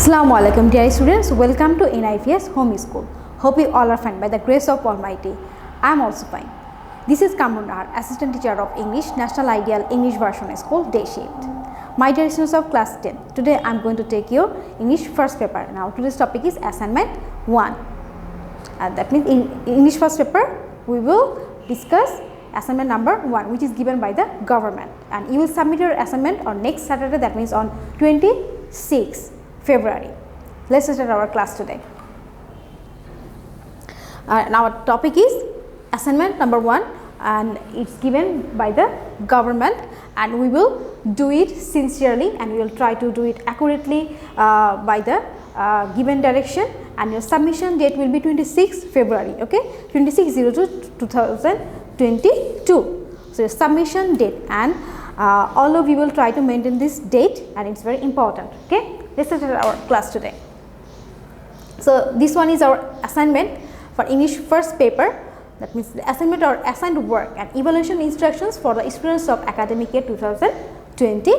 Assalamualaikum dear students, welcome to NIVS Home School. Hope you all are fine by the grace of Almighty. I am also fine. This is Kamrun, Assistant Teacher of English, National Ideal English Version School, Day Shift. My dear students of class 10, today I am going to take your English first paper. Now today's topic is Assignment-1. That means in English first paper we will discuss assignment number 1, which is given by the government, and you will submit your assignment on next Saturday, that means on 26 February. Let's start our class today. Now our topic is assignment number 1, and it's given by the government, and we will do it sincerely and we will try to do it accurately by the given direction, and your submission date will be 26 February, okay, 26/02/2022. So your submission date, and all of you will try to maintain this date, and it's very important, okay. Let's start our class today. So this one is our assignment for English first paper, that means the assignment or assigned work and evaluation instructions for the students of academic year 2022.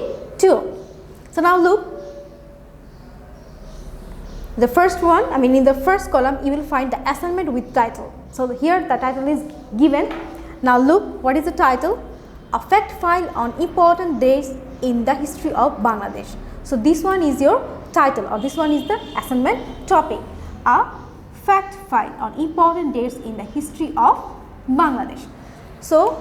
So now look, the first one, I mean in the first column you will find the assignment with title. So here the title is given. Now look, what is the title? A fact file on important dates in the history of Bangladesh. So this one is your title, or this one is the assignment topic, a fact file on important dates in the history of Bangladesh. So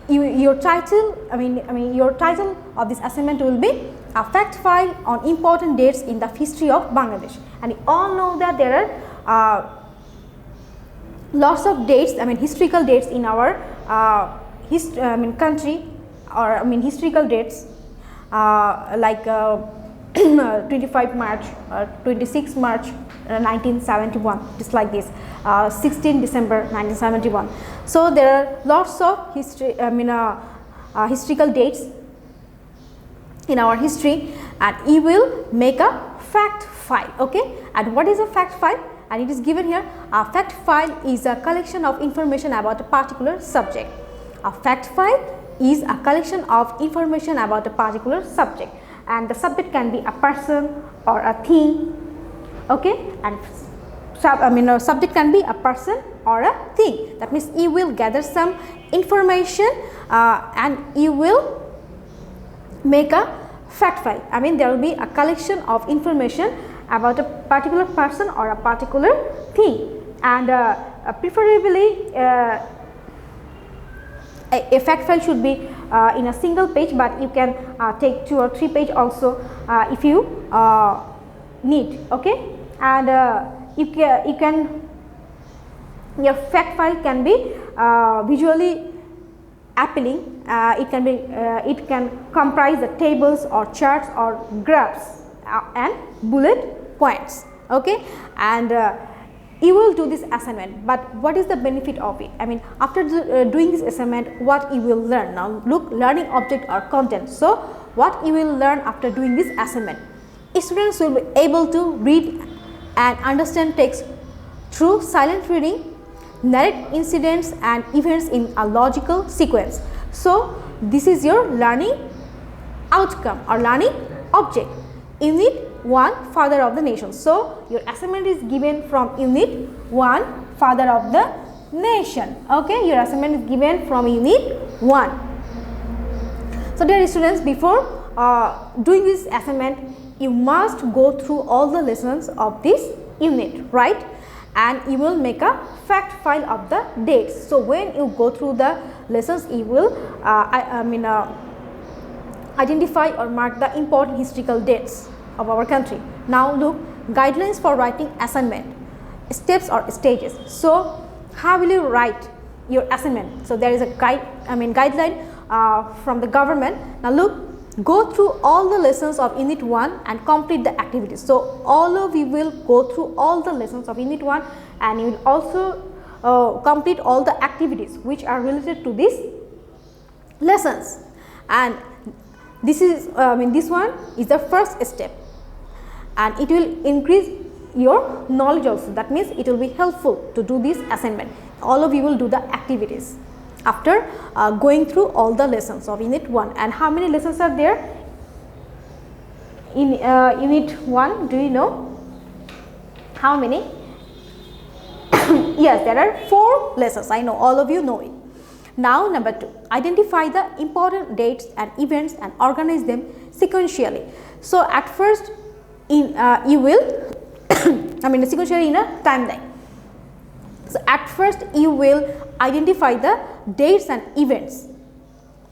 your title, I mean your title of this assignment will be a fact file on important dates in the history of Bangladesh. And you all know that there are lots of dates, I mean historical dates in our country, or historical dates like 25 March, 26 March 1971, just like this, 16 December 1971. So there are lots of historical dates in our history, and you will make a fact file, okay. And what is a fact file? And it is given here, a fact file is a collection of information about a particular subject. A fact file is a collection of information about a particular subject, and the subject can be a person or a thing, okay. And a subject can be a person or a thing. That means you will gather some information and you will make a fact file. I mean there will be a collection of information about a particular person or a particular thing, and preferably a fact file should be in a single page, but you can take 2 or 3 page also if you need, okay. And your fact file can be visually appealing. It can comprise the tables or charts or graphs and bullet points, okay. And you will do this assignment, but what is the benefit of it? I mean after doing this assignment, what you will learn? Now look, learning object or content. So what you will learn after doing this assignment? Students will be able to read and understand text through silent reading, narrate incidents and events in a logical sequence. So this is your learning outcome or learning object. Unit 1, Father of the Nation. So your assignment is given from Unit 1, Father of the Nation, okay. Your assignment is given from Unit 1. So dear students, before doing this assignment, you must go through all the lessons of this unit, right? And you will make a fact file of the dates. So when you go through the lessons, you will identify or mark the important historical dates of our country. Now look, guidelines for writing assignment, steps or stages. So how will you write your assignment? So there is a guideline from the government. Now look, go through all the lessons of Unit 1 and complete the activities. So all of you will go through all the lessons of Unit 1, and you will also complete all the activities which are related to these lessons. And this is this one is the first step, and it will increase your knowledge also. That means it will be helpful to do this assignment. All of you will do the activities after going through all the lessons of Unit 1. And how many lessons are there in Unit 1? Do you know? How many? Yes, there are 4 lessons. I know all of you know it. Now number 2, identify the important dates and events and organize them sequentially. So at first you will sequentially in a timeline. So at first you will identify the dates and events.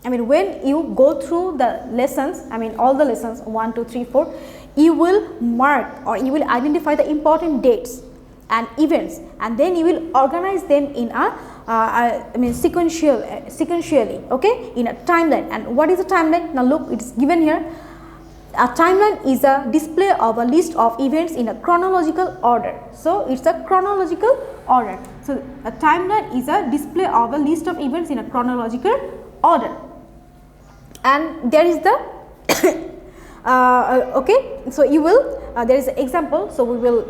When you go through the lessons, all the lessons 1, 2, 3, 4, you will mark or you will identify the important dates and events, and then you will organize them in a sequentially, okay, in a timeline. And what is a timeline? Now look, it is given here. A timeline is a display of a list of events in a chronological order. So it's a chronological order. So a timeline is a display of a list of events in a chronological order. And there is the okay, so you will there is an example. So we will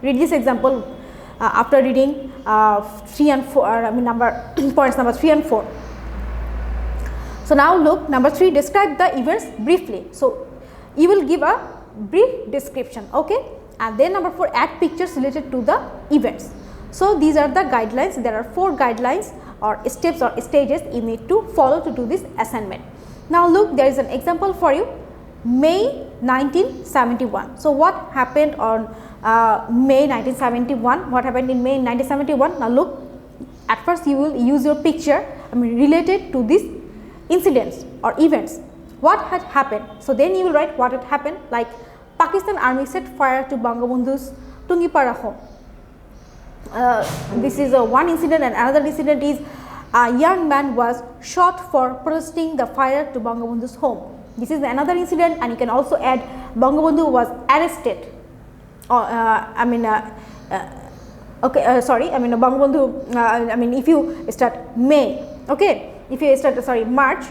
read this example after reading 3 and 4, points number 3 and 4. So now look, number 3, describe the events briefly. So you will give a brief description, okay, and then number 4, add pictures related to the events. So these are the guidelines. There are 4 guidelines or steps or stages you need to follow to do this assignment. Now look, there is an example for you. May 1971. So what happened on May 1971? What happened in May 1971? Now look, at first you will use your picture related to these incidents or events. What had happened? So then you will write what had happened, like Pakistan Army set fire to Bangabandhu's Tungipara home. This is one incident, and another incident is a young man was shot for protesting the fire to Bangabandhu's home. This is another incident, and you can also add Bangabandhu was arrested. Bangabandhu. If you start May, okay. If you start March,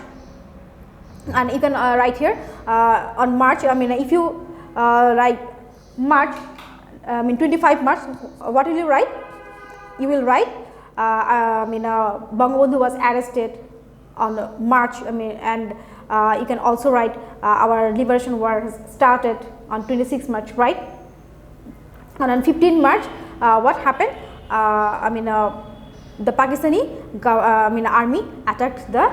and you can write here on March. If you write March, 25 March. What will you write? You will write Bangabandhu was arrested on March. And you can also write our liberation war started on 26 March, right? And on 15 March, what happened? The Pakistani army attacked the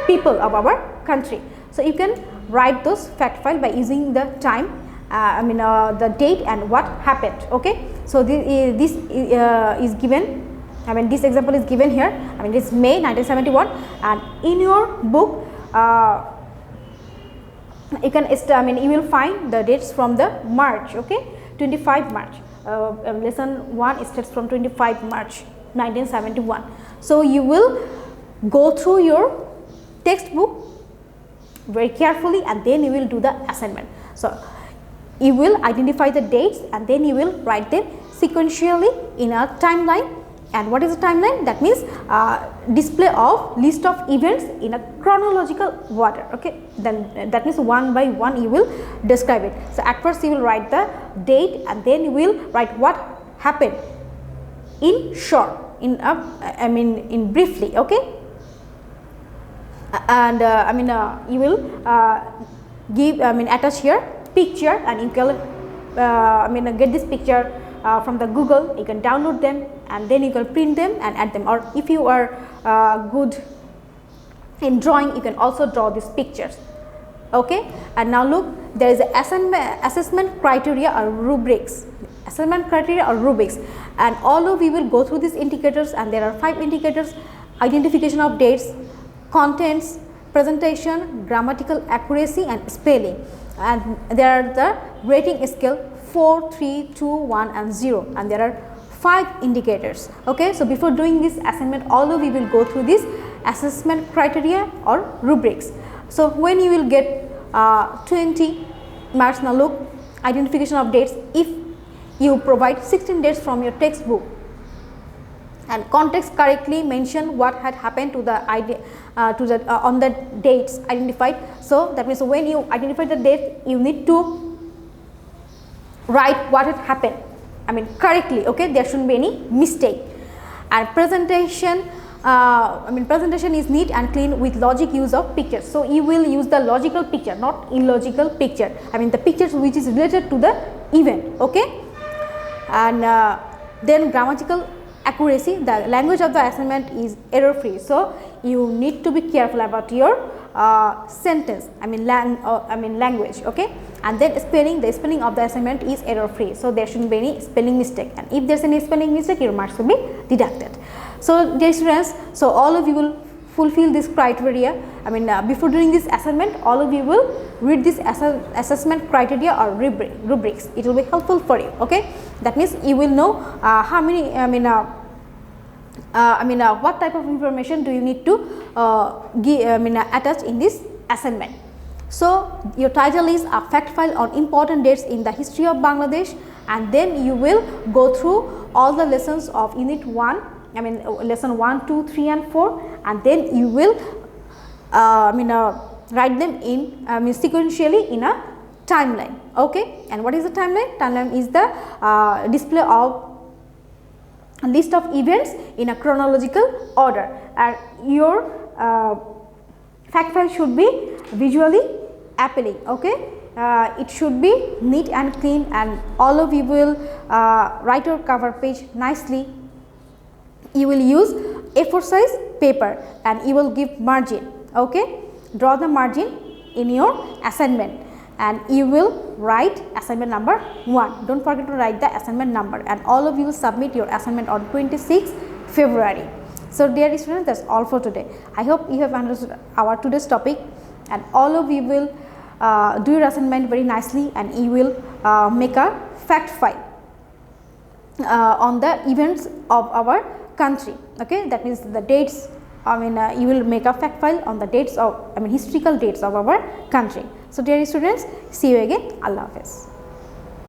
people of our country. So you can write those fact file by using the time, the date and what happened. Okay. So this is given. This example is given here. This is May 1971, and in your book. You can you will find the dates from the March, okay, 25 March. Lesson 1 starts from 25 March 1971. So you will go through your textbook very carefully, and then you will do the assignment. So you will identify the dates, and then you will write them sequentially in a timeline. And what is a timeline? That means display of list of events in a chronological order. Okay, then that means one by one you will describe it. So at first you will write the date, and then you will write what happened in short, in in briefly. Okay, and you will give attach here picture, and you can get this picture from the Google. You can download them, and then you can print them and add them, or if you are good in drawing, you can also draw these pictures. Okay, and now look, there is a assessment criteria or rubrics. Assessment criteria or rubrics, and all of you will go through these indicators, and there are 5 indicators: identification of dates, contents, presentation, grammatical accuracy and spelling. And there are the rating scale 4, 3, 2, 1 and 0, and there are 5 indicators. Okay, so before doing this assignment, all of you will go through this assessment criteria or rubrics. So when you will get 20 marks, now look, identification of dates, if you provide 16 dates from your textbook and context correctly mention what had happened to the on the dates identified. So that means when you identify the date, you need to write what had happened, correctly. Okay, there shouldn't be any mistake. And presentation, presentation is neat and clean with logic use of pictures. So you will use the logical picture, not illogical picture. The pictures which is related to the event. Okay, and then grammatical accuracy. The language of the assignment is error free. So you need to be careful about your sentence. Language. Okay, and then spelling. The spelling of the assignment is error free. So there shouldn't be any spelling mistake. And if there's any spelling mistake, your marks will be deducted. So dear students, so all of you will fulfill this criteria. Before doing this assignment, all of you will read this assessment criteria or rubrics. It will be helpful for you. Okay, that means you will know how many. What type of information do you need to attach in this assignment. So your title is a fact file on important dates in the history of Bangladesh, and then you will go through all the lessons of unit 1. Lesson 1, 2, 3 and 4, and then you will write them in sequentially in a timeline. Okay, and what is the timeline? Timeline is the display of a list of events in a chronological order, and your fact file should be visually appealing. Okay, it should be neat and clean, and all of you will write your cover page nicely. You will use A4 size paper and you will give margin. Okay, draw the margin in your assignment, and you will write assignment number 1. Don't forget to write the assignment number, and all of you will submit your assignment on 26th February. So dear students, that's all for today. I hope you have understood our today's topic, and all of you will do your assignment very nicely, and you will make a fact file on the events of our country. Okay, that means the dates. You will make a fact file on the dates of historical dates of our country. So dear students, see you again. Allah Hafiz.